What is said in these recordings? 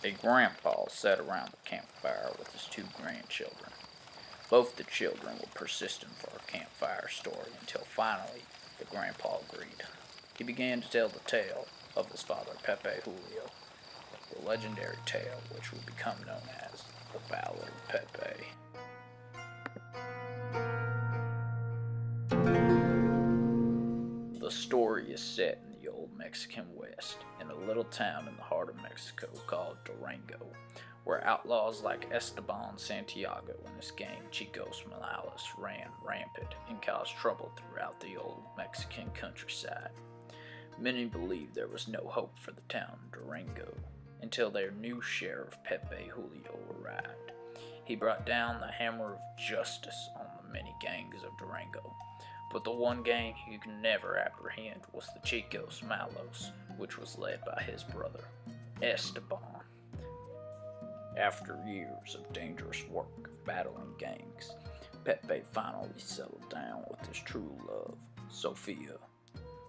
A grandpa sat around the campfire with his two grandchildren. Both the children were persistent for a campfire story until finally the grandpa agreed. He began to tell the tale of his father Pepe Julio, the legendary tale which would become known as the Ballad of Pepe. The story is set in the old Mexican West, in a little town in the heart of Mexico called Durango, where outlaws like Esteban Santiago and his gang Chicos Morales ran rampant and caused trouble throughout the old Mexican countryside. Many believed there was no hope for the town of Durango until their new sheriff Pepe Julio arrived. He brought down the hammer of justice on the many gangs of Durango. But the one gang he could never apprehend was the Chicos Malos, which was led by his brother, Esteban. After years of dangerous work battling gangs, Pepe finally settled down with his true love, Sofia.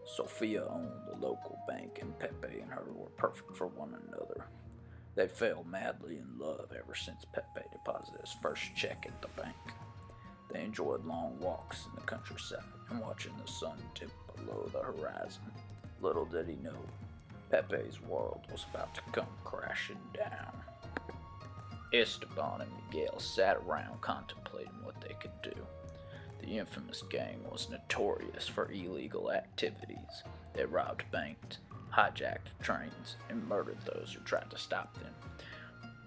Sofia owned the local bank, and Pepe and her were perfect for one another. They fell madly in love ever since Pepe deposited his first check at the bank. They enjoyed long walks in the countryside and watching the sun dip below the horizon. Little did he know, Pepe's world was about to come crashing down. Esteban and Miguel sat around contemplating what they could do. The infamous gang was notorious for illegal activities. They robbed banks, hijacked trains, and murdered those who tried to stop them.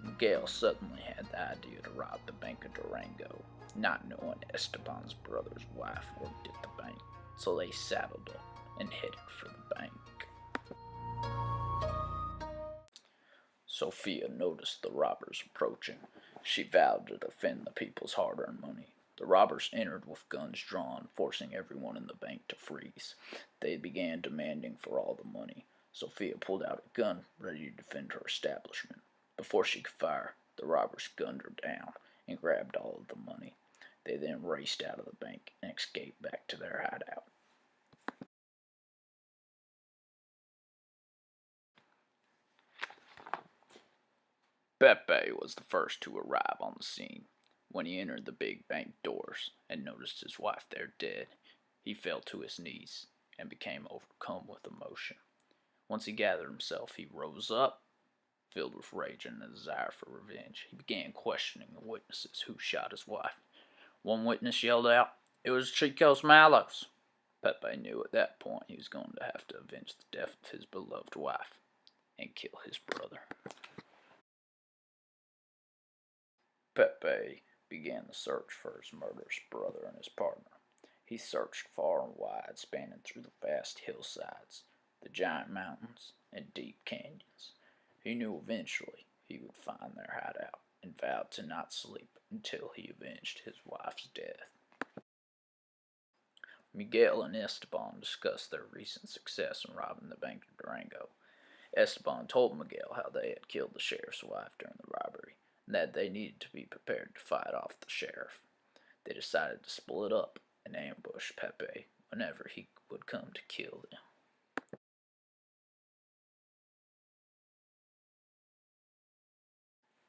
Miguel suddenly had the idea to rob the Bank of Durango, not knowing Esteban's brother's wife worked at the bank, so they saddled up and headed for the bank. Sofia noticed the robbers approaching. She vowed to defend the people's hard-earned money. The robbers entered with guns drawn, forcing everyone in the bank to freeze. They began demanding for all the money. Sofia pulled out a gun, ready to defend her establishment. Before she could fire, the robbers gunned her down and grabbed all of the money. They then raced out of the bank and escaped back to their hideout. Pepe was the first to arrive on the scene. When he entered the big bank doors and noticed his wife there dead, he fell to his knees and became overcome with emotion. Once he gathered himself, he rose up, filled with rage and a desire for revenge. He began questioning the witnesses who shot his wife. One witness yelled out, "It was Chicos Malos." Pepe knew at that point he was going to have to avenge the death of his beloved wife and kill his brother. Pepe began the search for his murderous brother and his partner. He searched far and wide, spanning through the vast hillsides, the giant mountains, and deep canyons. He knew eventually he would find their hideout and vowed to not sleep until he avenged his wife's death. Miguel and Esteban discussed their recent success in robbing the Bank of Durango. Esteban told Miguel how they had killed the sheriff's wife during the robbery, and that they needed to be prepared to fight off the sheriff. They decided to split up and ambush Pepe whenever he would come to kill them.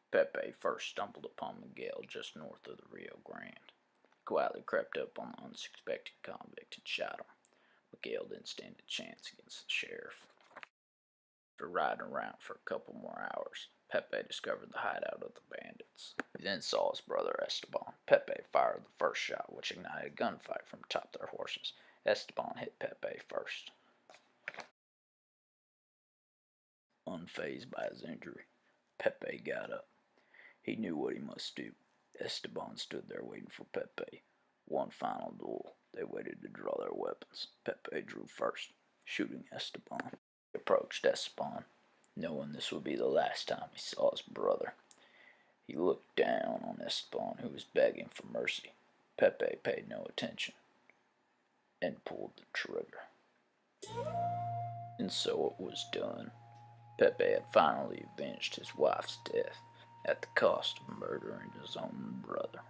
Pepe first stumbled upon Miguel just north of the Rio Grande. He quietly crept up on the unsuspecting convict and shot him. Miguel didn't stand a chance against the sheriff. After riding around for a couple more hours, Pepe discovered the hideout of the bandits. He then saw his brother Esteban. Pepe fired the first shot, which ignited a gunfight from atop their horses. Esteban hit Pepe first. Unfazed by his injury, Pepe got up. He knew what he must do. Esteban stood there waiting for Pepe. One final duel. They waited to draw their weapons. Pepe drew first, shooting Esteban. He approached Esteban, knowing this would be the last time he saw his brother. He looked down on Esteban, who was begging for mercy. Pepe paid no attention and pulled the trigger. And so it was done. Pepe had finally avenged his wife's death at the cost of murdering his own brother.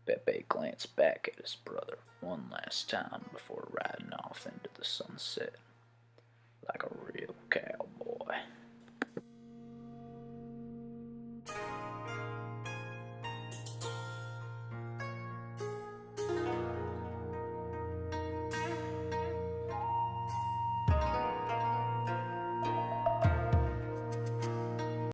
Pepe glanced back at his brother one last time before riding off into the sunset. Like a